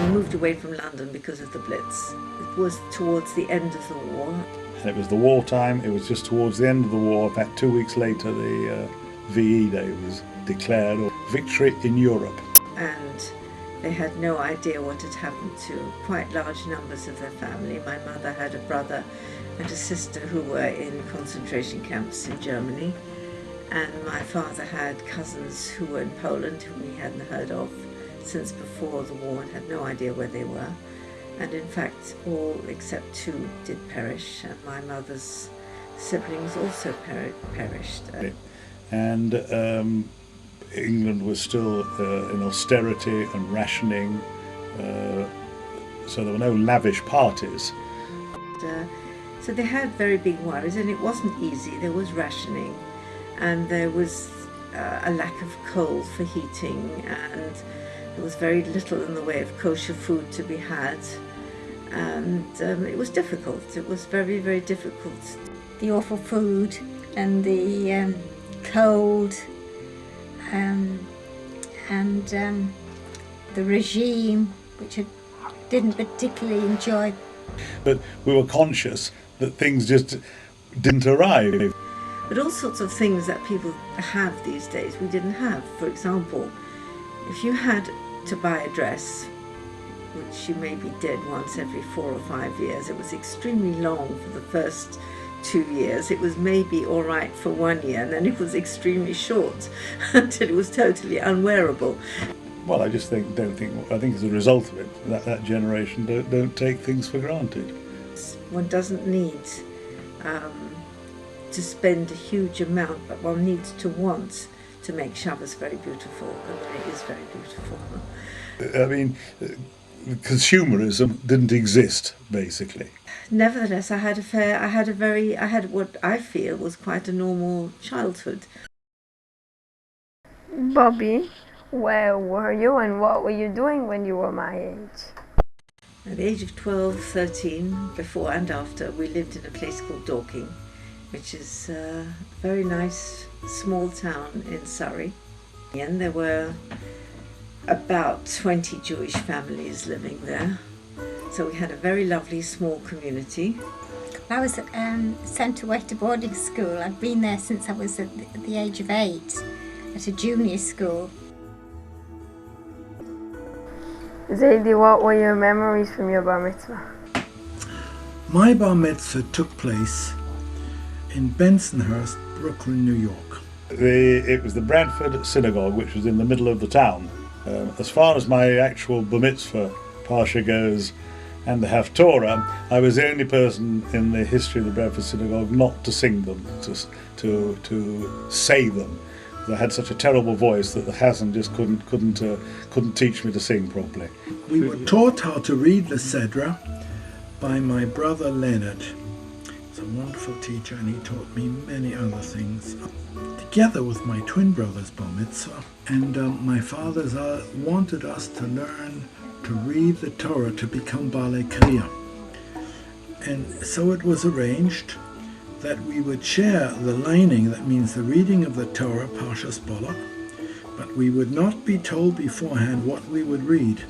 moved away from London because of the Blitz. It was towards the end of the war. And it was the wartime, it was just towards the end of the war. About 2 weeks later, the VE Day was declared, or Victory in Europe. And they had no idea what had happened to quite large numbers of their family. My mother had a brother and a sister who were in concentration camps in Germany. And my father had cousins who were in Poland, whom he hadn't heard of since before the war and had no idea where they were. And in fact, all except two did perish, and my mother's siblings also perished. And England was still in austerity and rationing, so there were no lavish parties. So they had very big worries, and it wasn't easy. There was rationing, and there was a lack of coal for heating, and there was very little in the way of kosher food to be had, and it was difficult. It was very, very difficult. The awful food and the cold and the regime, which I didn't particularly enjoy. But we were conscious that things just didn't arrive. But all sorts of things that people have these days we didn't have. For example, if you had to buy a dress, which you maybe did once every 4 or 5 years, it was extremely long for the first 2 years. It was maybe all right for 1 year, and then it was extremely short until it was totally unwearable. Well, I just think I think as a result of it, that generation don't take things for granted. One doesn't need to spend a huge amount, but one needs to want to make Shabbos very beautiful, and it is very beautiful. I mean, consumerism didn't exist, basically. Nevertheless, I had what I feel was quite a normal childhood. Bobby, where were you and what were you doing when you were my age? At the age of 12, 13, before and after, we lived in a place called Dorking, which is a very nice small town in Surrey. And there were about 20 Jewish families living there. So we had a very lovely small community. I was sent away to boarding school. I'd been there since I was at the age of 8, at a junior school. Zadie, what were your memories from your bar mitzvah? My bar mitzvah took place in Bensonhurst, Brooklyn, New York. It was the Bradford Synagogue, which was in the middle of the town. As far as my actual bar mitzvah parsha goes, and the Haftorah, I was the only person in the history of the Bradford Synagogue not to sing them, to say them. I had such a terrible voice that the Hassan just couldn't teach me to sing properly. We were taught how to read the Sedra by my brother Leonard. He's a wonderful teacher, and he taught me many other things, together with my twin brother's bar mitzvah. And my fathers wanted us to learn to read the Torah to become Balei Kriya. And so it was arranged that we would share the lining, that means the reading of the Torah, Parshas Balak, but we would not be told beforehand what we would read.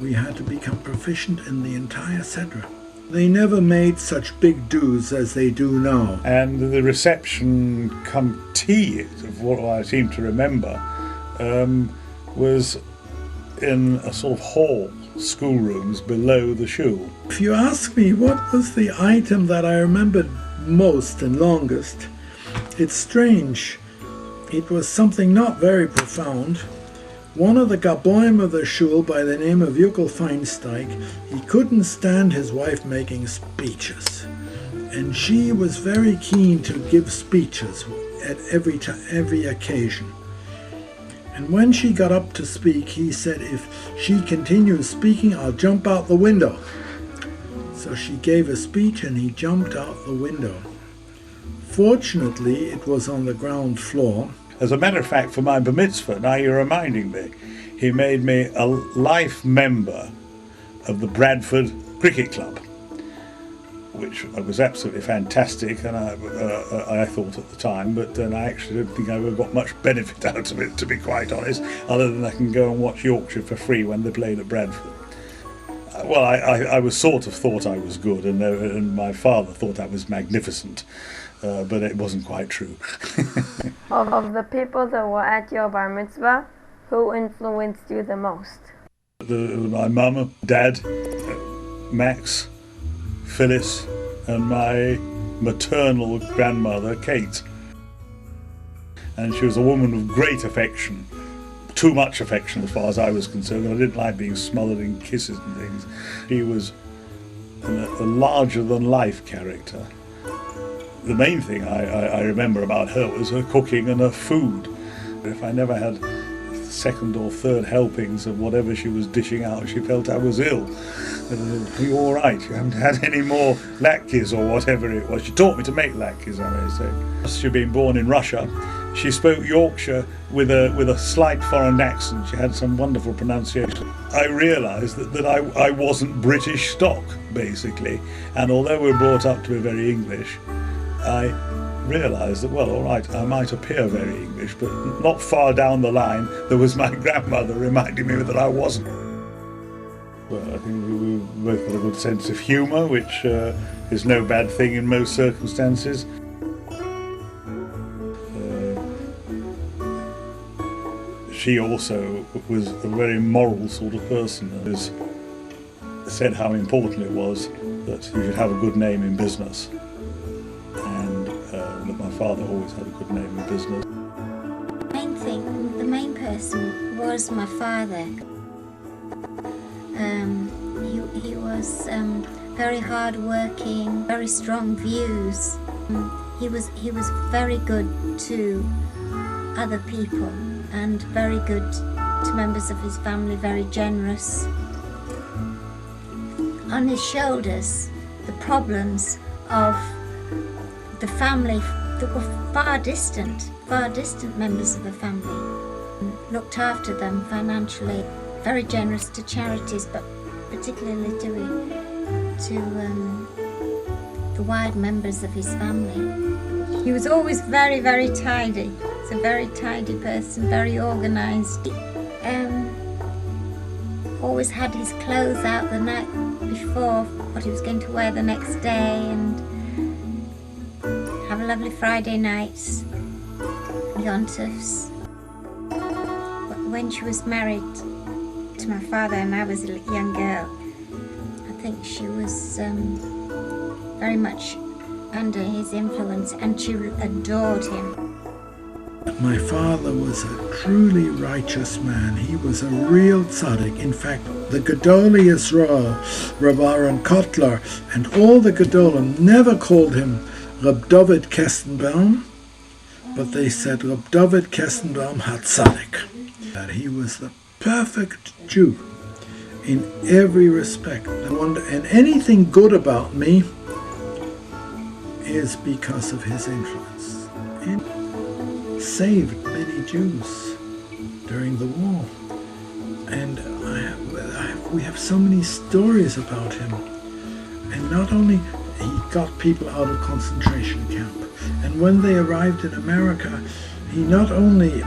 We had to become proficient in the entire Sedra. They never made such big dues as they do now. And the reception come tea, of what I seem to remember, was in a sort of hall, schoolrooms below the shul. If you ask me what was the item that I remembered most and longest, it's strange. It was something not very profound. One of the Gaboim of the shul, by the name of Yukel Feinsteig, he couldn't stand his wife making speeches, and she was very keen to give speeches at every occasion. And when she got up to speak, he said, if she continues speaking, I'll jump out the window. So she gave a speech and he jumped out the window. Fortunately, it was on the ground floor. As a matter of fact, for my bar mitzvah, now you're reminding me, he made me a life member of the Bradford Cricket Club, which was absolutely fantastic, and I thought at the time, but then I actually don't think I ever got much benefit out of it, to be quite honest, other than I can go and watch Yorkshire for free when they played at Bradford. Well, I was sort of thought I was good, and my father thought I was magnificent, but it wasn't quite true. Of the people that were at your bar mitzvah, who influenced you the most? My mum, dad, Max, Phyllis, and my maternal grandmother, Kate. And she was a woman of great affection, too much affection as far as I was concerned. I didn't like being smothered in kisses and things. She was a larger-than-life character. The main thing I remember about her was her cooking and her food. If I never had second or third helpings of whatever she was dishing out, she felt I was ill. Are you all right? You haven't had any more latkes or whatever it was. She taught me to make latkes, I may say. She'd been born in Russia. She spoke Yorkshire with a slight foreign accent. She had some wonderful pronunciation. I realised that I wasn't British stock, basically. And although we were brought up to be very English, I realised that, well, all right, I might appear very English, but not far down the line, there was my grandmother reminding me that I wasn't. Well, I think we both got a good sense of humour, which is no bad thing in most circumstances. She also was a very moral sort of person, as said how important it was that you should have a good name in business, and that my father always had a good name in business. The main person was my father. He was very hard-working, very strong views. He was very good to other people and very good to members of his family, very generous. On his shoulders, the problems of the family that were far distant members of the family. Looked after them financially, very generous to charities, but particularly to the wide members of his family. He was always very, very tidy. He's a very tidy person, very organised. Always had his clothes out the night before, what he was going to wear the next day, and have a lovely Friday nights, Yontifs. When she was married to my father and I was a young girl, I think she was very much under his influence, and she adored him. My father was a truly righteous man. He was a real tzaddik. In fact, the Gedolei Yisrael, Rav Aaron Kotler, and all the Gedolim never called him Reb David Kestenbaum, but they said Reb David Kestenbaum HaTzaddik. That he was the perfect Jew in every respect. And anything good about me is because of his influence. And saved many Jews during the war, and we have so many stories about him. And not only he got people out of concentration camp, and when they arrived in America, he not only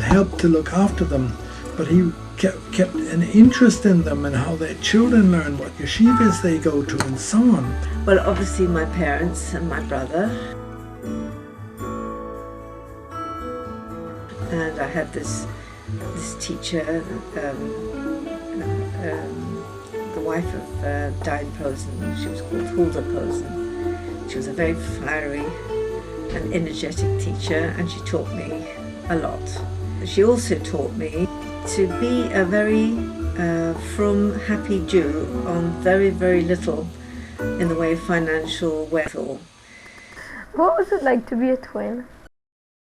helped to look after them, but he kept an interest in them and how their children learn, what yeshivas they go to, and so on. Well, obviously my parents and my brother. And I had this teacher, the wife of Diane Posen. She was called Hulda Posen. She was a very fiery and energetic teacher, and she taught me a lot. She also taught me to be a very frum, happy Jew on very, very little in the way of financial wealth. What was it like to be a twin?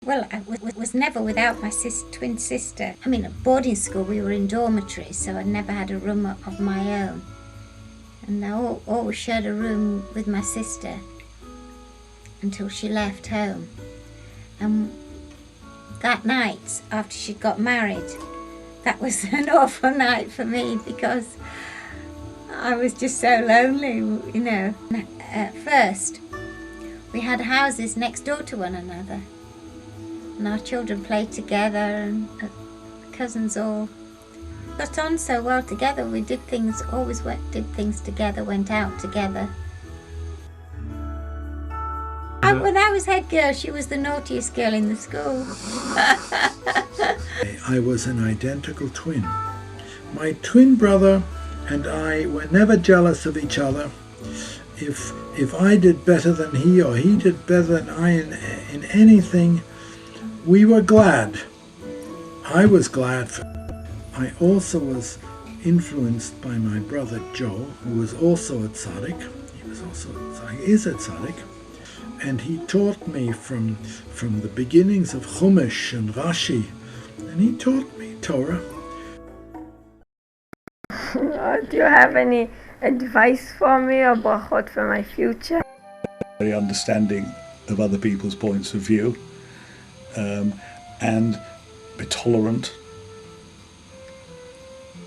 Well, I was never without my twin sister. I mean, at boarding school we were in dormitories, so I never had a room of my own. And I always shared a room with my sister until she left home. And that night, after she got married, that was an awful night for me because I was just so lonely, you know. At first, we had houses next door to one another. And our children played together, and cousins all got on so well together. We did things, did things together, went out together. When I was head girl, she was the naughtiest girl in the school. I was an identical twin. My twin brother and I were never jealous of each other. If I did better than he or he did better than I in anything, we were glad. I was glad. I also was influenced by my brother Joe, who was also a tzaddik. He is a tzaddik. And he taught me from the beginnings of Chumash and Rashi, and he taught me Torah. Do you have any advice for me or brachot for my future? Very understanding of other people's points of view, and be tolerant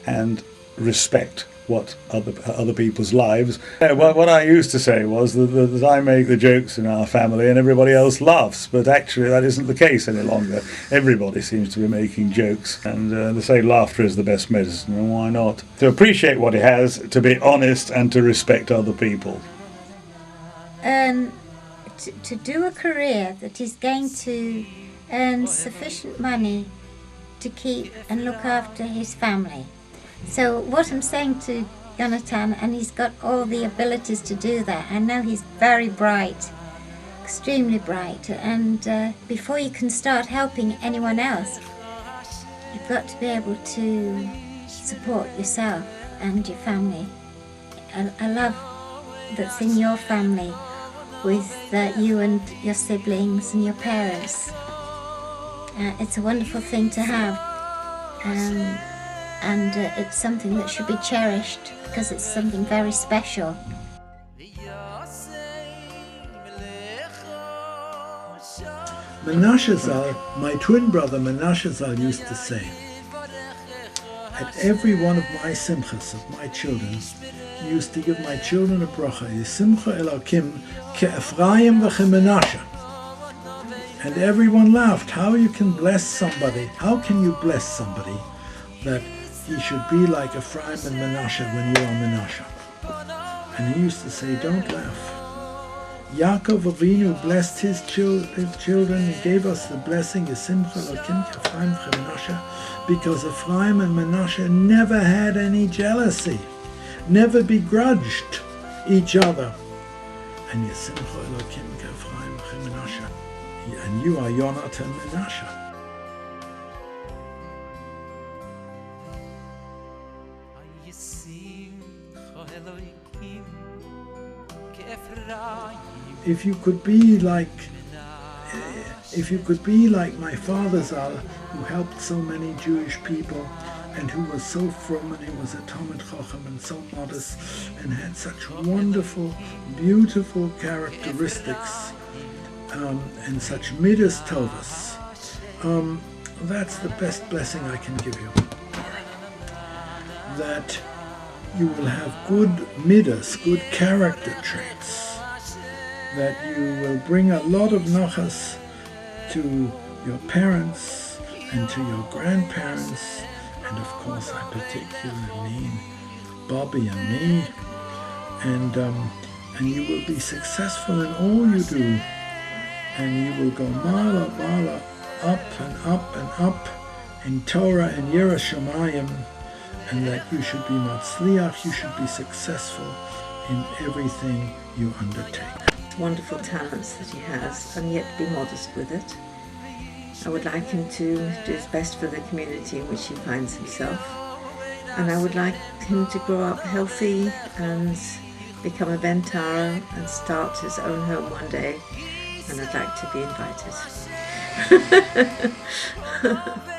and respect what other people's lives. What I used to say was that I make the jokes in our family and everybody else laughs, but actually that isn't the case any longer. Everybody seems to be making jokes, and they say laughter is the best medicine, and why not? To appreciate what he has, to be honest, and to respect other people. To do a career that is going to earn sufficient money to keep and look after his family. So what I'm saying to Yonatan, and he's got all the abilities to do that. I know he's very bright, extremely bright, and before you can start helping anyone else, you've got to be able to support yourself and your family. I love that's in your family with you and your siblings and your parents. It's a wonderful thing to have. And it's something that should be cherished because it's something very special. Menashe Zal, my twin brother Menashe Zal, used to say, at every one of my simchas of my children, he used to give my children a bracha, Simcha Elokim ke Ephraim v'che Menashe. And everyone laughed. How you can bless somebody? How can you bless somebody that he should be like Ephraim and Menashe when you are Menashe? And he used to say, don't laugh. Yaakov Avinu blessed his children. He gave us the blessing, Yisimcha Elokim Ephraim Menashe, because Ephraim and Menashe never had any jealousy, never begrudged each other. And Yisimcha Elokim Ephraim Menashe. And you are Yonatan Menashe. If you could be like my father Zal, who helped so many Jewish people, and who was so frum, and he was a Talmid Chacham and so modest, and had such wonderful, beautiful characteristics, and such midas tovas, that's the best blessing I can give you. That you will have good midas, good character traits, that you will bring a lot of nachas to your parents and to your grandparents, and of course I particularly mean Bobby and me, and you will be successful in all you do, and you will go mala mala, up and up and up in Torah and Yiras Shamayim, and that you should be matzliach, you should be successful in everything you undertake. Wonderful talents that he has, and yet be modest with it. I would like him to do his best for the community in which he finds himself, and I would like him to grow up healthy and become a Bentara and start his own home one day, and I'd like to be invited.